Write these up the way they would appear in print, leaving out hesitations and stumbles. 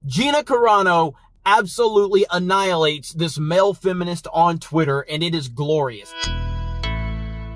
Gina Carano absolutely annihilates this male feminist on Twitter, and it is glorious.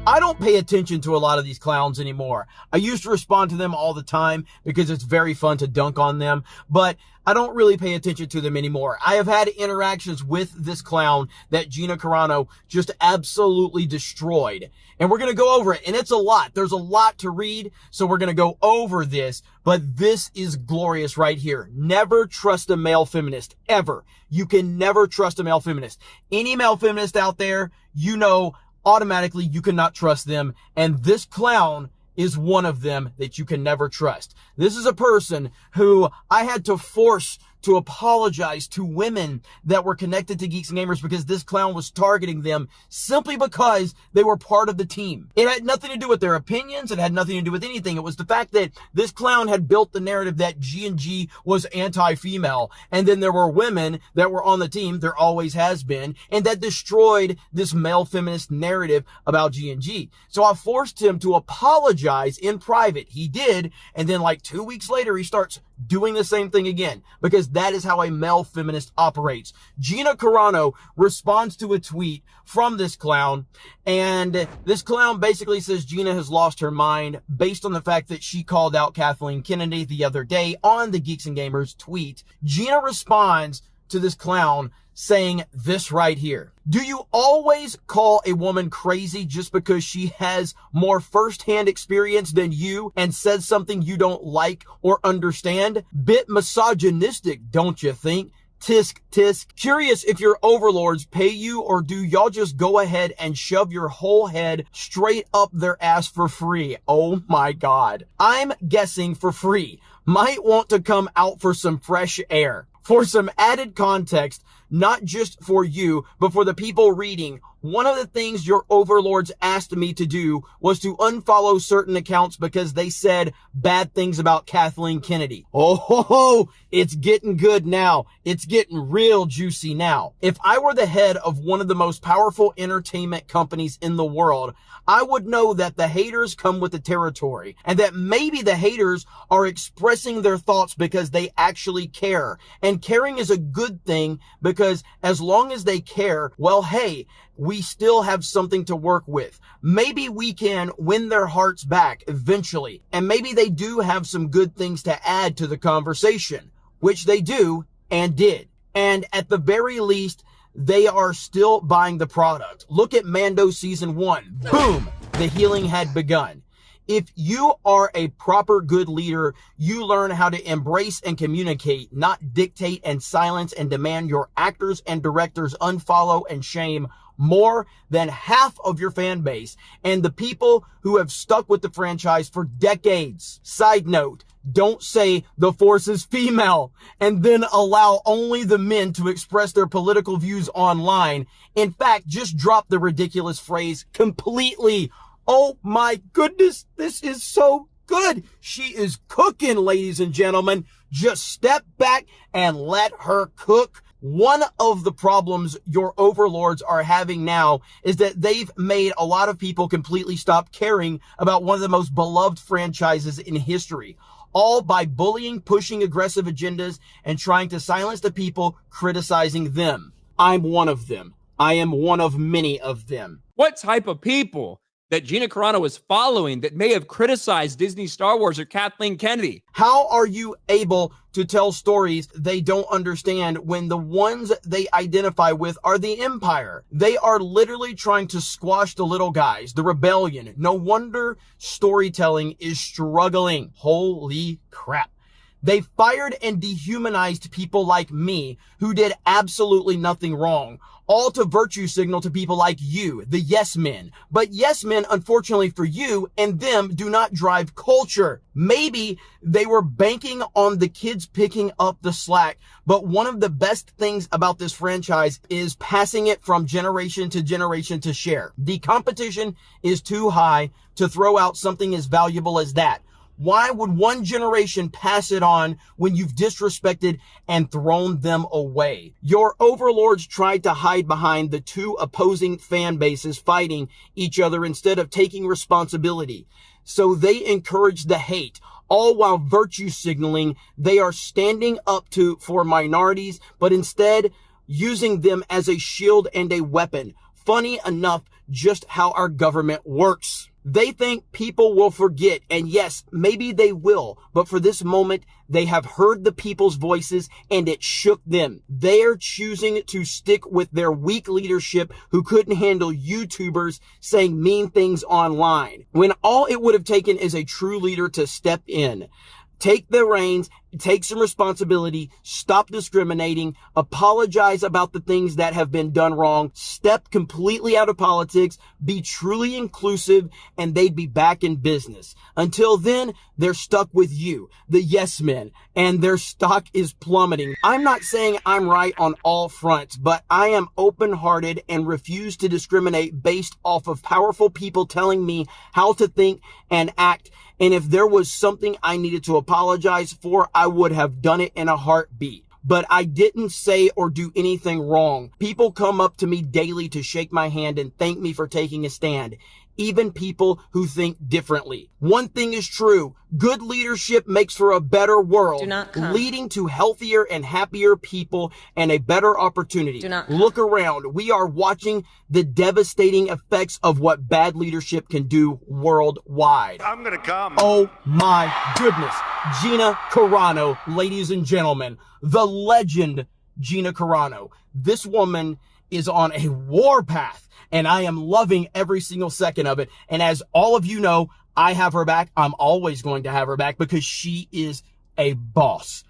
I don't pay attention to a lot of these clowns anymore. I used to respond to them all the time because it's very fun to dunk on them, but I don't really pay attention to them anymore. I have had interactions with this clown that Gina Carano just absolutely destroyed. And we're going to go over it. And it's a lot. There's a lot to read. So we're going to go over this. But this is glorious right here. Never trust a male feminist. Ever. You can never trust a male feminist. Any male feminist out there, you know, automatically you cannot trust them. And this clown is one of them that you can never trust. This is a person who I had to force to apologize to women that were connected to Geeks and Gamers because this clown was targeting them simply because they were part of the team. It had nothing to do with their opinions. It had nothing to do with anything. It was the fact that this clown had built the narrative that G&G was anti-female. And then there were women that were on the team, there always has been, and that destroyed this male feminist narrative about G&G. So I forced him to apologize in private. He did. And then like 2 weeks later, he starts doing the same thing again, because that is how a male feminist operates. Gina Carano responds to a tweet from this clown, and this clown basically says Gina has lost her mind based on the fact that she called out Kathleen Kennedy the other day on the Geeks and Gamers tweet. Gina responds to this clown saying this right here. Do you always call a woman crazy just because she has more firsthand experience than you and says something you don't like or understand? Bit misogynistic, don't you think? Tisk, tisk. Curious if your overlords pay you, or do y'all just go ahead and shove your whole head straight up their ass for free? Oh my God. I'm guessing for free. Might want to come out for some fresh air. For some added context, not just for you, but for the people reading, one of the things your overlords asked me to do was to unfollow certain accounts because they said bad things about Kathleen Kennedy. Oh, it's getting good now. It's getting real juicy now. If I were the head of one of the most powerful entertainment companies in the world, I would know that the haters come with the territory, and that maybe the haters are expressing their thoughts because they actually care. And caring is a good thing, because as long as they care, well, hey, we still have something to work with. Maybe we can win their hearts back eventually. And maybe they do have some good things to add to the conversation, which they do and did. And at the very least, they are still buying the product. Look at Mando season 1. Boom! The healing had begun. If you are a proper good leader, you learn how to embrace and communicate, not dictate and silence and demand your actors and directors unfollow and shame more than half of your fan base and the people who have stuck with the franchise for decades. Side note, don't say the Force is female and then allow only the men to express their political views online. In fact, just drop the ridiculous phrase completely. Oh my goodness, this is so good. She is cooking, ladies and gentlemen. Just step back and let her cook. One of the problems your overlords are having now is that they've made a lot of people completely stop caring about one of the most beloved franchises in history, all by bullying, pushing aggressive agendas, and trying to silence the people criticizing them. I'm one of them. I am one of many of them. What type of people that Gina Carano is following that may have criticized Disney Star Wars or Kathleen Kennedy? How are you able to tell stories they don't understand when the ones they identify with are the Empire? They are literally trying to squash the little guys, the rebellion. No wonder storytelling is struggling. Holy crap. They fired and dehumanized people like me who did absolutely nothing wrong, all to virtue signal to people like you, the yes men. But yes men, unfortunately for you and them, do not drive culture. Maybe they were banking on the kids picking up the slack, but one of the best things about this franchise is passing it from generation to share. The competition is too high to throw out something as valuable as that. Why would one generation pass it on when you've disrespected and thrown them away? Your overlords tried to hide behind the two opposing fan bases fighting each other instead of taking responsibility. So they encouraged the hate, all while virtue signaling they are standing up for minorities, but instead using them as a shield and a weapon. Funny enough, just how our government works. They think people will forget, and yes, maybe they will, but for this moment, they have heard the people's voices and it shook them. They're choosing to stick with their weak leadership who couldn't handle YouTubers saying mean things online, when all it would have taken is a true leader to step in. Take the reins, take some responsibility, stop discriminating, apologize about the things that have been done wrong, step completely out of politics, be truly inclusive, and they'd be back in business. Until then, they're stuck with you, the yes men, and their stock is plummeting. I'm not saying I'm right on all fronts, but I am open-hearted and refuse to discriminate based off of powerful people telling me how to think and act. And if there was something I needed to apologize for, I would have done it in a heartbeat. But I didn't say or do anything wrong. People come up to me daily to shake my hand and thank me for taking a stand. Even people who think differently. One thing is true. Good leadership makes for a better world, leading to healthier and happier people and a better opportunity. Look around. We are watching the devastating effects of what bad leadership can do worldwide. I'm gonna come. Oh my goodness. Gina Carano, ladies and gentlemen, the legend Gina Carano. This woman is on a warpath, and I am loving every single second of it. And as all of you know, I have her back. I'm always going to have her back because she is a boss.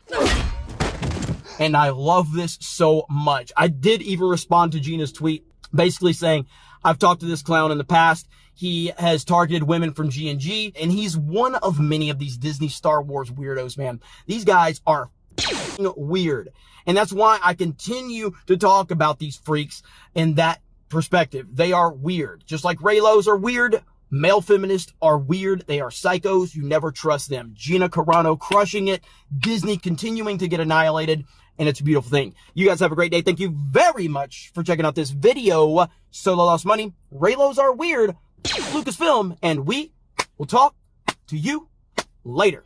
And I love this so much. I did even respond to Gina's tweet, basically saying, I've talked to this clown in the past. He has targeted women from G&G, and he's one of many of these Disney Star Wars weirdos, man. These guys are weird. And that's why I continue to talk about these freaks in that perspective. They are weird. Just like Raylos are weird, male feminists are weird. They are psychos. You never trust them. Gina Carano crushing it. Disney continuing to get annihilated. And it's a beautiful thing. You guys have a great day. Thank you very much for checking out this video. Solo Lost Money. Raylos are weird. Lucasfilm. And we will talk to you later.